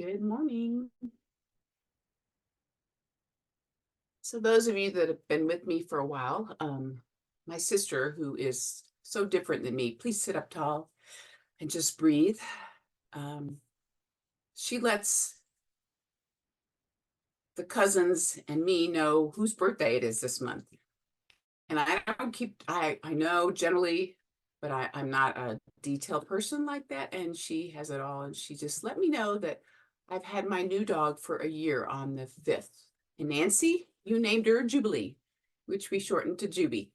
Good morning. So those of you that have been with me for a while, my sister, who is so different than me, please sit up tall and just breathe. She lets the cousins and me know whose birthday it is this month. And I know generally, but I'm not a detailed person like that. And she has it all. And she just let me know that I've had my new dog for a year on the 5th. And Nancy, you named her Jubilee, which we shortened to Juby.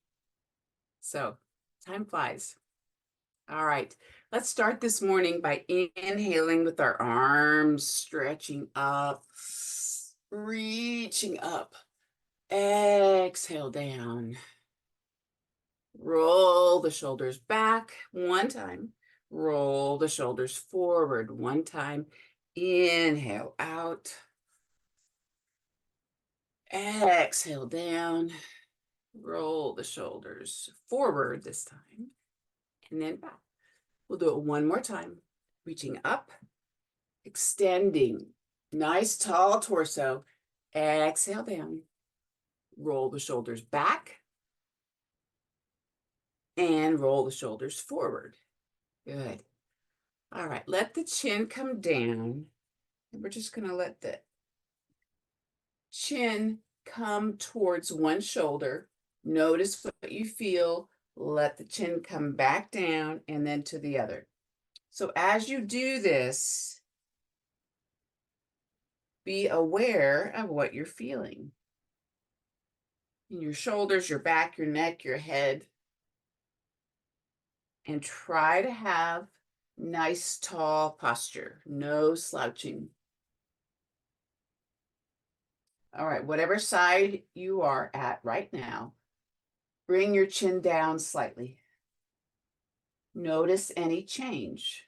So time flies. All right, let's start this morning by inhaling with our arms stretching up, reaching up. Exhale down. Roll the shoulders back one time. Roll the shoulders forward one time. Inhale out. Exhale down. Roll the shoulders forward this time. And then back. We'll do it one more time. Reaching up. Extending. Nice tall torso. Exhale down. Roll the shoulders back. And roll the shoulders forward. Good. All right, let the chin come down. And we're just going to let the chin come towards one shoulder. Notice what you feel. Let the chin come back down and then to the other. So as you do this, be aware of what you're feeling. In your shoulders, your back, your neck, your head. And try to have nice, tall posture. No slouching. All right, whatever side you are at right now, bring your chin down slightly. Notice any change.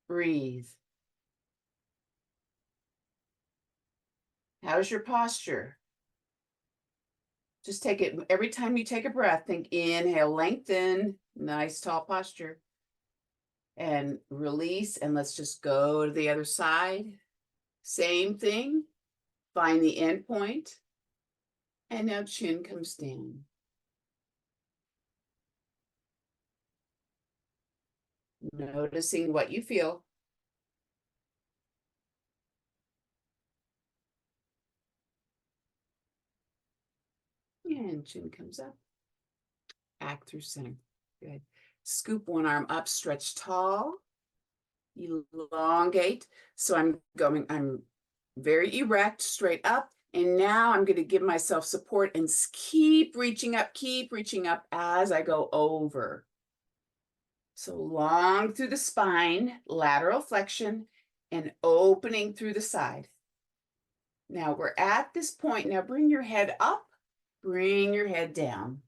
Breathe. How's your posture? Just take it, every time you take a breath, think inhale, lengthen, nice tall posture. And release, and let's just go to the other side. Same thing, find the end point. And now chin comes down. Noticing what you feel. And chin comes up. Back through center. Good. Scoop one arm up, stretch tall. Elongate. So I'm very erect, straight up. And now I'm going to give myself support and keep reaching up as I go over. So long through the spine, lateral flexion, and opening through the side. Now we're at this point. Now bring your head up, bring your head down.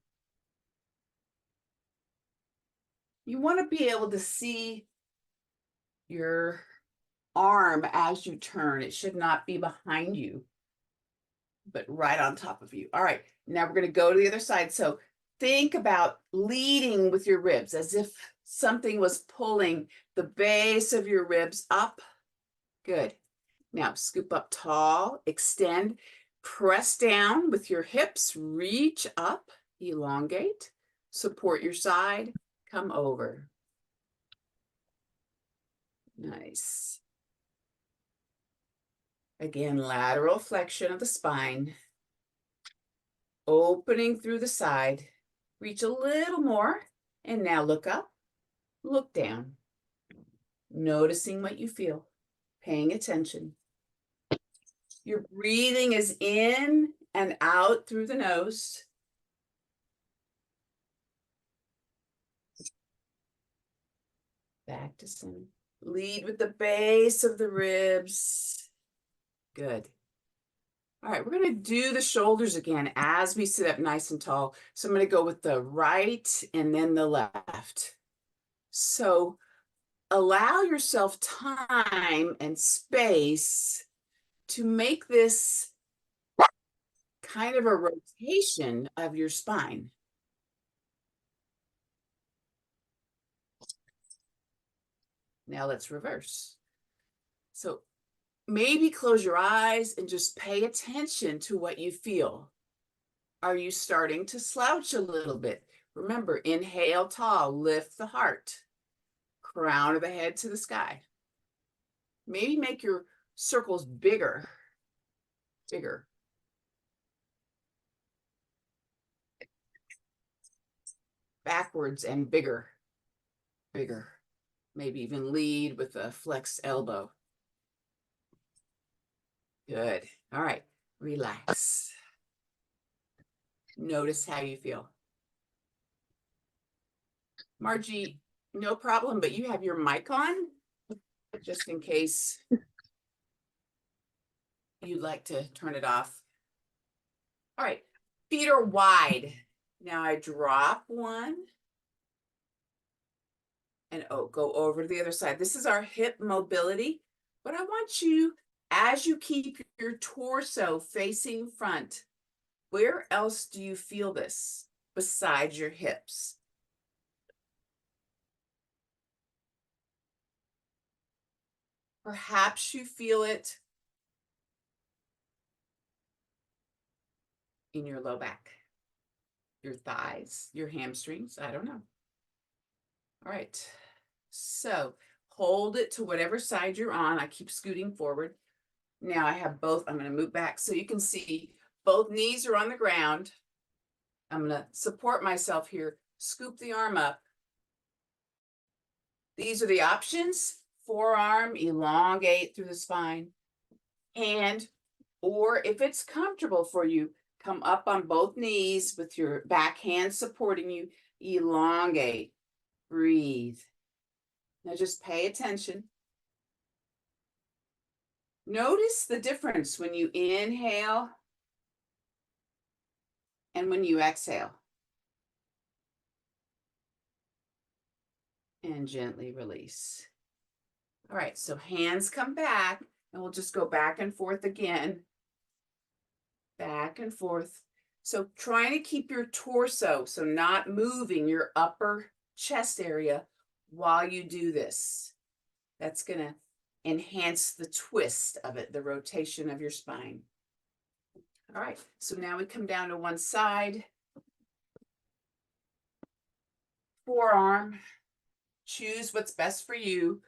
You want to be able to see your arm as you turn. It should not be behind you, but right on top of you. All right, now we're going to go to the other side. So think about leading with your ribs as if something was pulling the base of your ribs up. Good. Now scoop up tall, extend, press down with your hips, reach up, elongate, support your side, come over. Nice. Again, lateral flexion of the spine, opening through the side, reach a little more, and now look up, look down, noticing what you feel, paying attention. Your breathing is in and out through the nose. Back to center. Lead with the base of the ribs. Good. All right, we're going to do the shoulders again as we sit up nice and tall. So I'm going to go with the right and then the left. So allow yourself time and space to make this kind of a rotation of your spine. Now let's reverse. So maybe close your eyes and just pay attention to what you feel. Are you starting to slouch a little bit? Remember, inhale tall, lift the heart, crown of the head to the sky. Maybe make your circles bigger, bigger. Backwards and bigger, bigger. Maybe even lead with a flexed elbow. Good. All right. Relax. Notice how you feel. Margie, no problem, but you have your mic on just in case you'd like to turn it off. All right. Feet are wide. Now I drop one and go over to the other side. This is our hip mobility, but I want you, as you keep your torso facing front, where else do you feel this besides your hips? Perhaps you feel it in your low back, your thighs, your hamstrings. I don't know. All right. So hold it to whatever side you're on. I keep scooting forward. Now I have both. I'm going to move back so you can see both knees are on the ground. I'm going to support myself here. Scoop the arm up. These are the options. Forearm, elongate through the spine. Hand, or if it's comfortable for you, come up on both knees with your back hand supporting you. Elongate. Breathe. Now just pay attention. Notice the difference when you inhale and when you exhale. And gently release. All right, so hands come back, and we'll just go back and forth again. Back and forth. So trying to keep your torso, so not moving your upper chest area while you do this. That's going to enhance the twist of it, the rotation of your spine. All right, so now we come down to one side. Forearm. Choose what's best for you.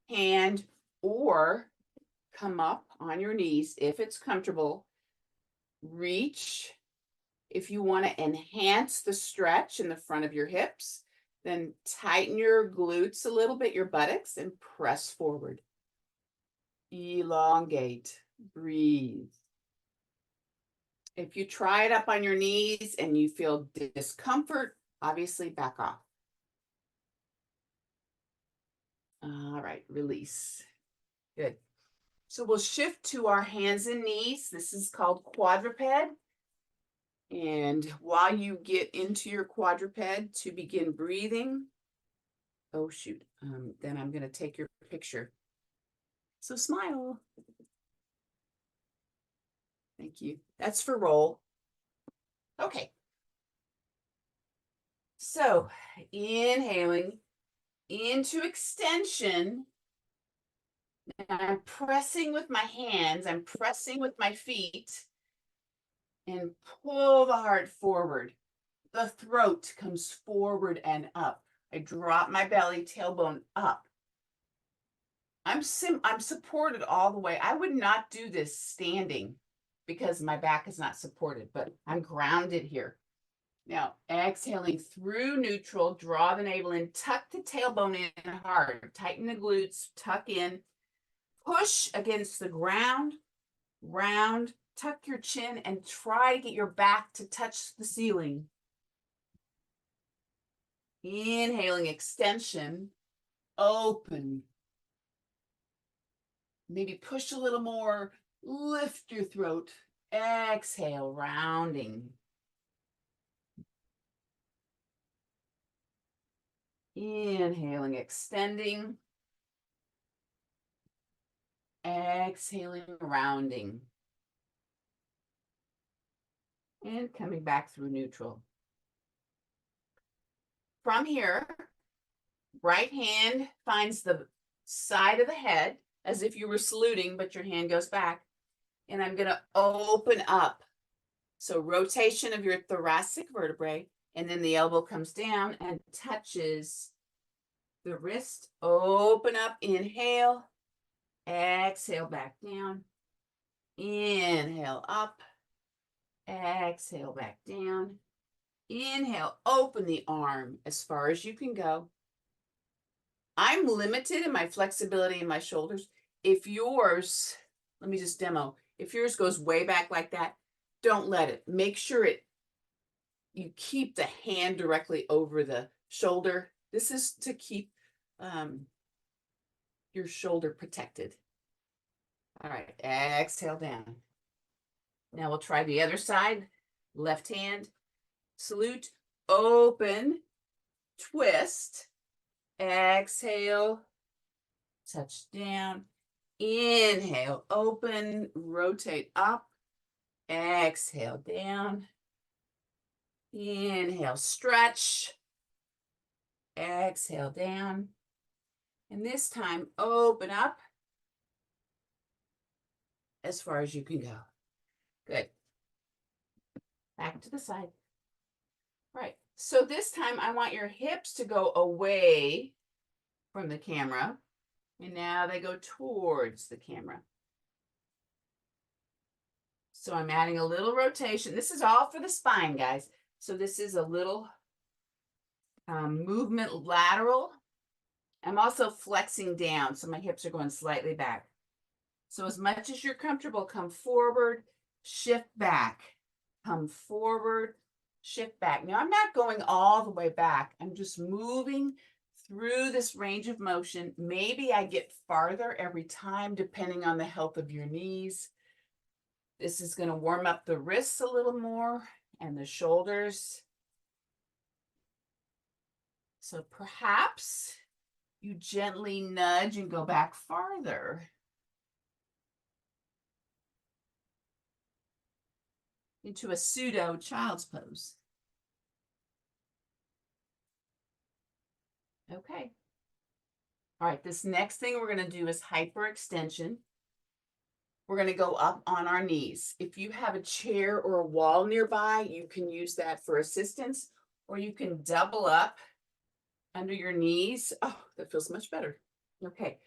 Hand, or come up on your knees if it's comfortable. Reach. If you want to enhance the stretch in the front of your hips, then tighten your glutes a little bit, your buttocks, and press forward. Elongate. Breathe. If you try it up on your knees and you feel discomfort, obviously back off. All right, release. Good. So we'll shift to our hands and knees. This is called quadruped. And while you get into your quadruped to begin breathing, oh shoot, then I'm going to take your picture. So smile. Thank you. That's for roll. Okay. So inhaling into extension. I'm pressing with my hands. I'm pressing with my feet. And pull the heart forward. The throat comes forward and up. I drop my belly, tailbone up. I'm supported all the way. I would not do this standing because my back is not supported, but I'm grounded here. Now, exhaling through neutral, draw the navel in, tuck the tailbone in hard, tighten the glutes, tuck in, push against the ground, round, tuck your chin, and try to get your back to touch the ceiling. Inhaling extension, open. Maybe push a little more, lift your throat. Exhale, rounding. Inhaling, extending. Exhaling, rounding. And coming back through neutral. From here, right hand finds the side of the head. as if you were saluting, but your hand goes back. And I'm going to open up. So rotation of your thoracic vertebrae, and then the elbow comes down and touches the wrist. Open up, inhale, exhale, back down. Inhale, up, exhale, back down. Inhale, open the arm as far as you can go. I'm limited in my flexibility in my shoulders. If yours, let me just demo. If yours goes way back like that, don't let it. Make sure you keep the hand directly over the shoulder. This is to keep your shoulder protected. All right, exhale down. Now we'll try the other side. Left hand, salute, open, twist, exhale, touch down, inhale, open, rotate up, exhale down, inhale, stretch, exhale down, and this time open up as far as you can go. Good. Back to the side. Right. So this time I want your hips to go away from the camera, and now they go towards the camera. So I'm adding a little rotation. This is all for the spine, guys. So this is a little movement lateral. I'm also flexing down, so my hips are going slightly back. So as much as you're comfortable, come forward, shift back, come forward, shift back. Now I'm not going all the way back. I'm just moving through this range of motion. Maybe I get farther every time, depending on the health of your knees. This is going to warm up the wrists a little more and the shoulders. So perhaps you gently nudge and go back farther. Into a pseudo child's pose. Okay. All right, this next thing we're going to do is hyperextension. We're going to go up on our knees. If you have a chair or a wall nearby, you can use that for assistance, or you can double up under your knees. Oh, that feels much better. Okay,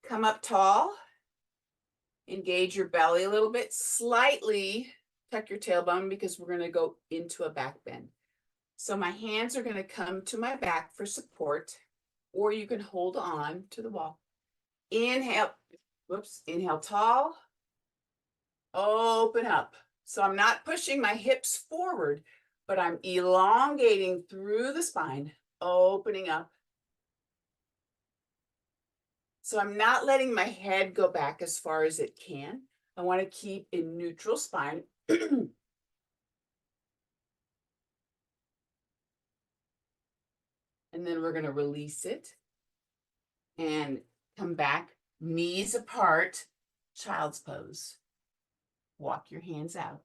come up tall. Engage your belly a little bit. Slightly tuck your tailbone because we're going to go into a back bend. So my hands are going to come to my back for support, or you can hold on to the wall. Inhale, whoops, inhale tall, open up. So I'm not pushing my hips forward, but I'm elongating through the spine, opening up. So I'm not letting my head go back as far as it can. I want to keep a neutral spine. And then we're going to release it and come back, knees apart, child's pose. Walk your hands out.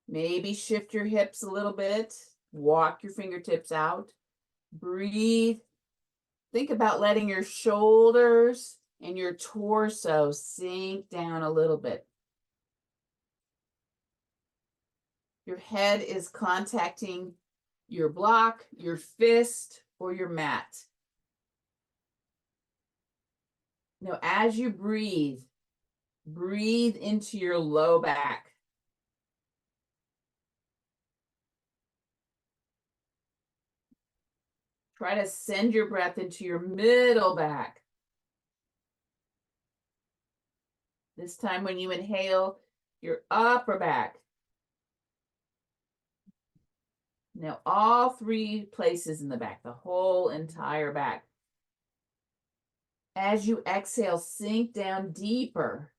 Maybe shift your hips a little bit. Walk your fingertips out. Breathe. Think about letting your shoulders and your torso sink down a little bit. Your head is contacting your block, your fist, or your mat. Now, as you breathe, breathe into your low back. Try to send your breath into your middle back. This time when you inhale, your upper back. Now all three places in the back, the whole entire back. As you exhale, sink down deeper.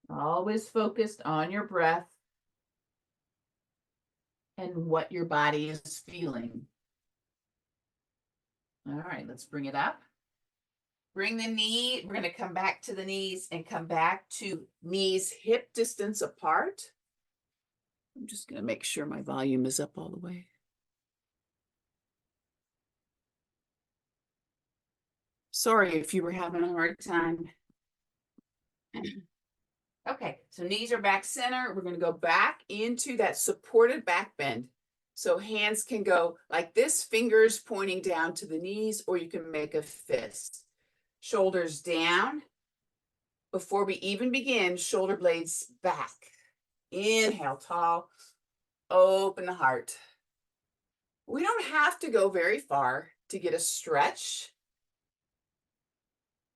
Always focused on your breath and what your body is feeling. All right, let's bring it up. Bring the knee, we're gonna come back to the knees and come back to knees hip distance apart. I'm just gonna make sure my volume is up all the way. Sorry if you were having a hard time. Okay, so knees are back center. We're gonna go back into that supported back bend. So hands can go like this, fingers pointing down to the knees, or you can make a fist. Shoulders down. Before we even begin, shoulder blades back. Inhale, tall, open the heart. We don't have to go very far to get a stretch.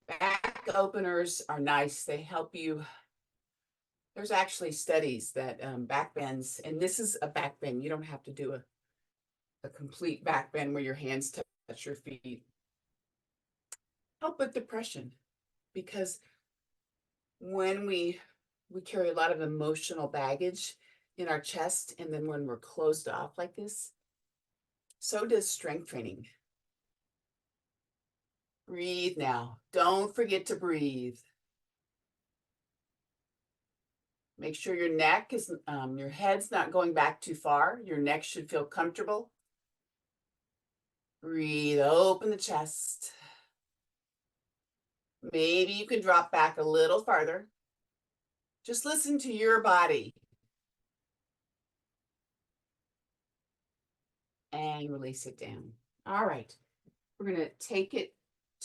Back openers are nice. They help you. There's actually studies that back bends, and this is a back bend. You don't have to do a complete back bend where your hands touch your feet. Help with depression, because when we carry a lot of emotional baggage in our chest, and then when we're closed off like this, so does strength training. Breathe now. Don't forget to breathe. Make sure your neck is, your head's not going back too far. Your neck should feel comfortable. Breathe, open the chest. Maybe you can drop back a little farther. Just listen to your body. And release it down. All right, we're gonna take it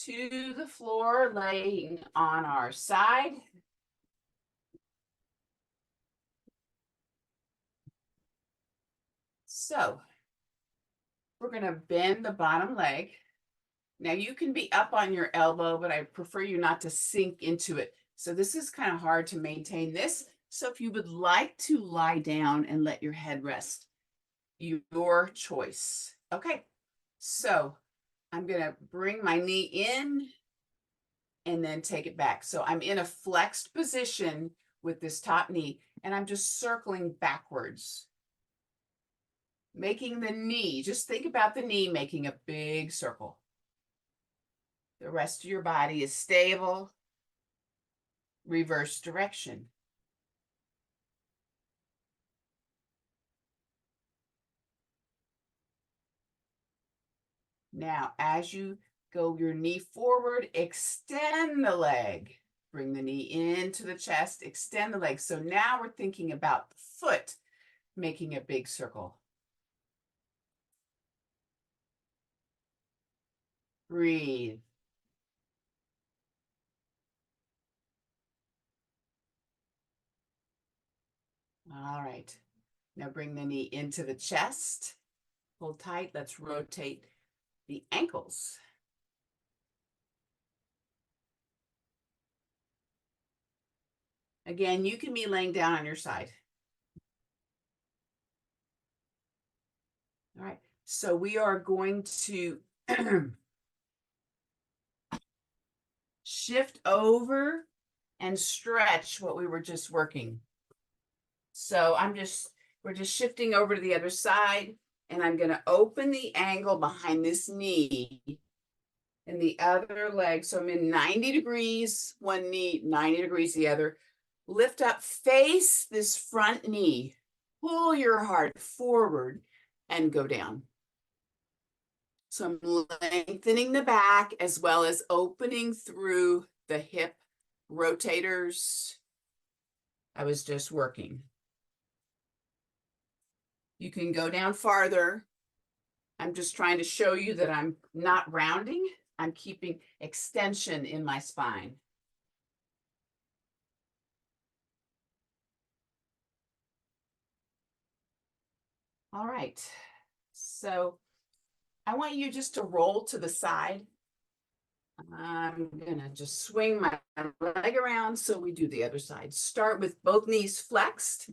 to the floor, laying on our side. So we're gonna bend the bottom leg. Now you can be up on your elbow, but I prefer you not to sink into it. So this is kind of hard to maintain this. So if you would like to lie down and let your head rest, your choice. Okay, so I'm gonna bring my knee in and then take it back. So I'm in a flexed position with this top knee, and I'm just circling backwards. Making the knee, just think about the knee making a big circle. The rest of your body is stable. Reverse direction. Now, as you go your knee forward, extend the leg. Bring the knee into the chest, extend the leg. So now we're thinking about the foot making a big circle. Breathe. All right. Now bring the knee into the chest. Hold tight. Let's rotate the ankles. Again, you can be laying down on your side. All right. So we are going to shift over and stretch what we were just working. So we're just shifting over to the other side, and I'm going to open the angle behind this knee and the other leg. So I'm in 90 degrees, one knee, 90 degrees the other. Lift up, face this front knee, pull your heart forward and go down. So I'm lengthening the back as well as opening through the hip rotators. I was just working. You can go down farther. I'm just trying to show you that I'm not rounding. I'm keeping extension in my spine. All right. So I want you just to roll to the side. I'm gonna just swing my leg around so we do the other side. Start with both knees flexed.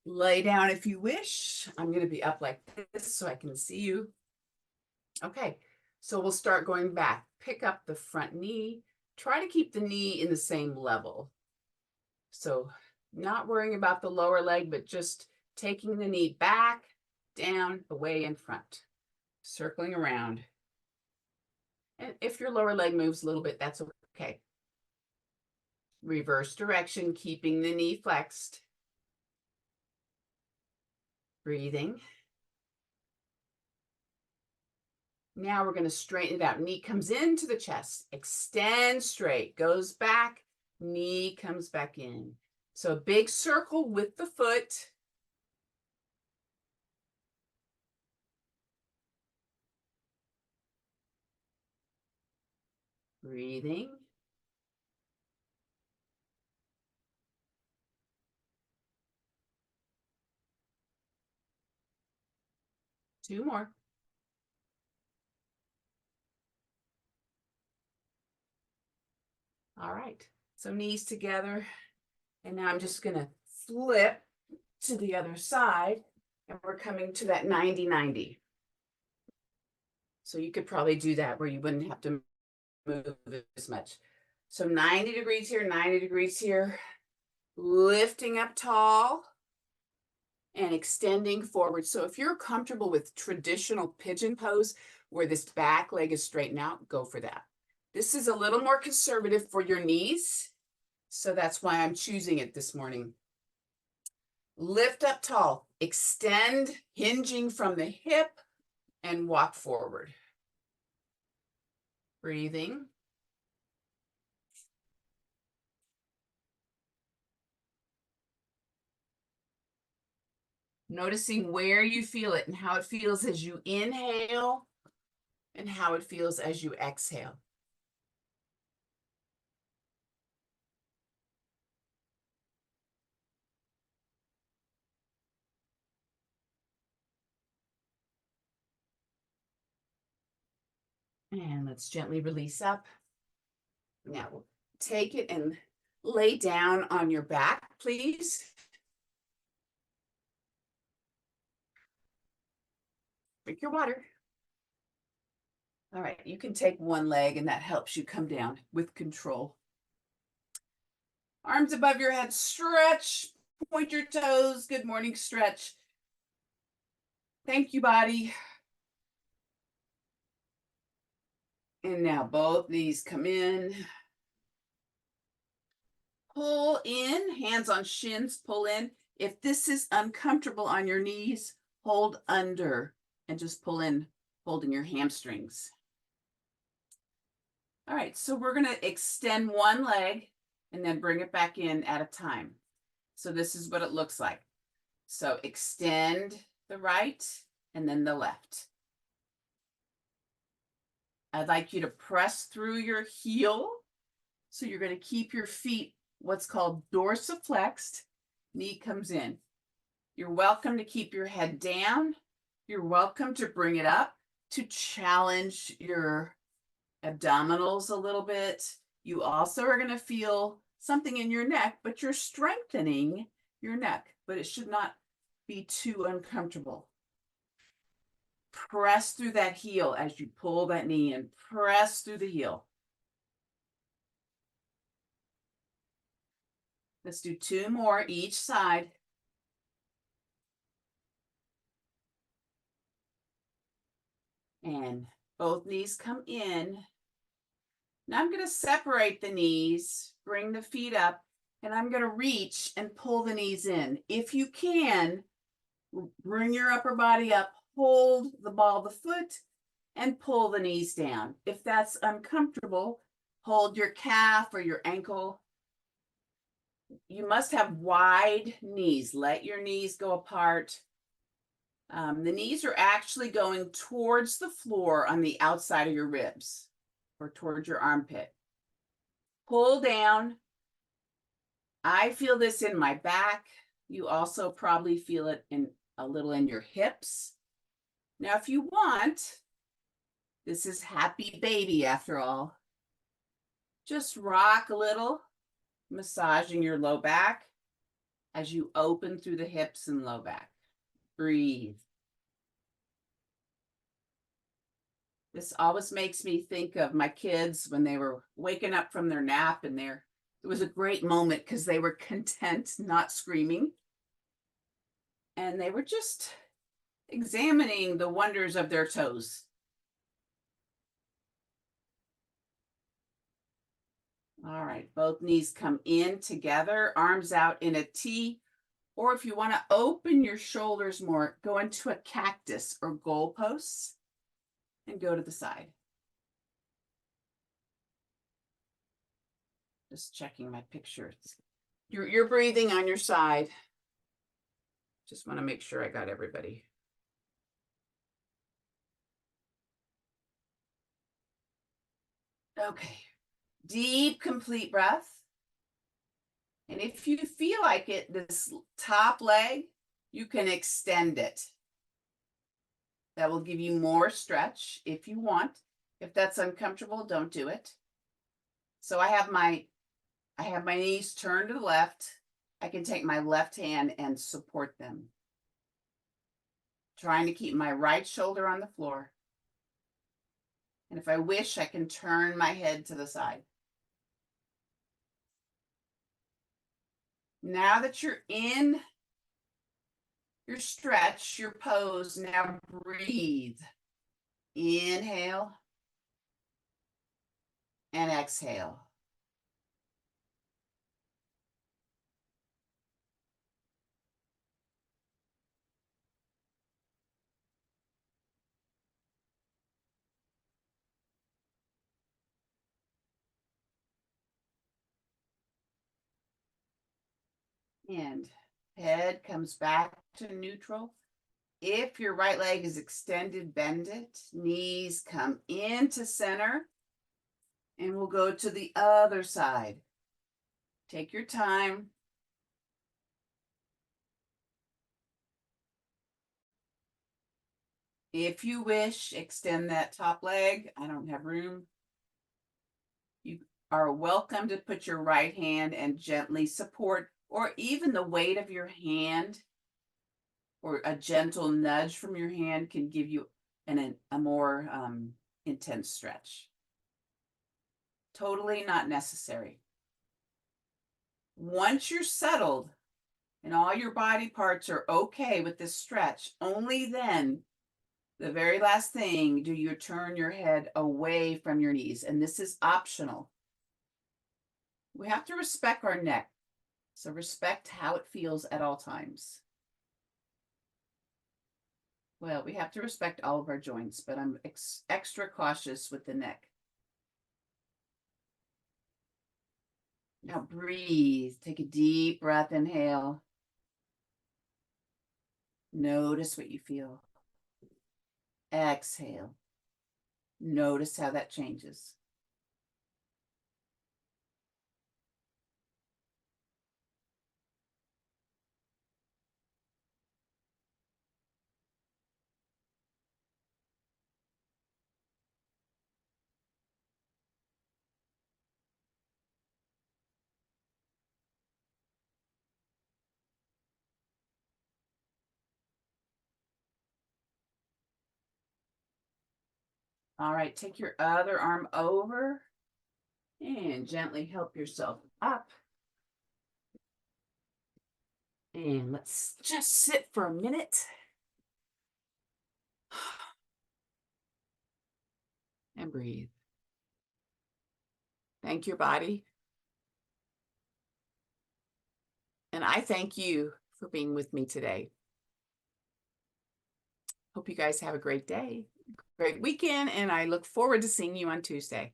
Lay down if you wish. I'm gonna be up like this so I can see you. Okay, so we'll start going back. Pick up the front knee. Try to keep the knee in the same level. So not worrying about the lower leg, but just taking the knee back, down, away, in front. Circling around. And if your lower leg moves a little bit, that's okay. Reverse direction, keeping the knee flexed. Breathing. Now we're going to straighten it out. Knee comes into the chest, extend straight, goes back, knee comes back in. So a big circle with the foot. Breathing. Two more. All right. So knees together. And now I'm just going to flip to the other side. And we're coming to that 90-90. So you could probably do that where you wouldn't have to move as much. So 90 degrees here, 90 degrees here. Lifting up tall and extending forward. So if you're comfortable with traditional pigeon pose where this back leg is straightened out, go for that. This is a little more conservative for your knees. So that's why I'm choosing it this morning. Lift up tall, extend, hinging from the hip, and walk forward. Breathing. Noticing where you feel it and how it feels as you inhale and how it feels as you exhale. And let's gently release up. Now we'll take it and lay down on your back, please. Drink your water. All right, you can take one leg and that helps you come down with control. Arms above your head, stretch, point your toes. Good morning, stretch. Thank you, body. And now both knees come in. Pull in, hands on shins, pull in. If this is uncomfortable on your knees, hold under and just pull in, holding your hamstrings. All right, so we're going to extend one leg and then bring it back in at a time. So this is what it looks like. So extend the right and then the left. I'd like you to press through your heel. So you're going to keep your feet what's called dorsiflexed. Knee comes in. You're welcome to keep your head down. You're welcome to bring it up to challenge your abdominals a little bit. You also are going to feel something in your neck, but you're strengthening your neck, but it should not be too uncomfortable. Press through that heel as you pull that knee in. Press through the heel. Let's do two more each side. And both knees come in. Now I'm going to separate the knees, bring the feet up, and I'm going to reach and pull the knees in. If you can, bring your upper body up, hold the ball of the foot, and pull the knees down. If that's uncomfortable, hold your calf or your ankle. You must have wide knees. Let your knees go apart. The knees are actually going towards the floor on the outside of your ribs or towards your armpit. Pull down. I feel this in my back. You also probably feel it in a little in your hips. Now, if you want, this is happy baby after all. Just rock a little, massaging your low back as you open through the hips and low back. Breathe. This always makes me think of my kids when they were waking up from their nap, and it was a great moment because they were content, not screaming. And they were just examining the wonders of their toes. All right, both knees come in together, arms out in a T, or if you want to open your shoulders more, go into a cactus or goalposts and go to the side. Just checking my pictures. You're breathing on your side. Just want to make sure I got everybody. Okay, deep, complete breath. And if you feel like it, this top leg, you can extend it. That will give you more stretch if you want. If that's uncomfortable, don't do it. So I have my knees turned to the left. I can take my left hand and support them. Trying to keep my right shoulder on the floor. And if I wish, I can turn my head to the side. Now that you're in your stretch, your pose, now breathe. Inhale and exhale. And head comes back to neutral. If your right leg is extended, bend it. Knees come into center. And we'll go to the other side. Take your time. If you wish, extend that top leg. I don't have room. You are welcome to put your right hand and gently support, or even the weight of your hand or a gentle nudge from your hand can give you a more intense stretch. Totally not necessary. Once you're settled and all your body parts are okay with this stretch, only then, the very last thing, do you turn your head away from your knees. And this is optional. We have to respect our neck. So respect how it feels at all times. Well, we have to respect all of our joints, but I'm extra cautious with the neck. Now breathe. Take a deep breath, inhale. Notice what you feel. Exhale. Notice how that changes. All right, take your other arm over and gently help yourself up. And let's just sit for a minute. And breathe. Thank your body. And I thank you for being with me today. Hope you guys have a great day, great weekend, and I look forward to seeing you on Tuesday.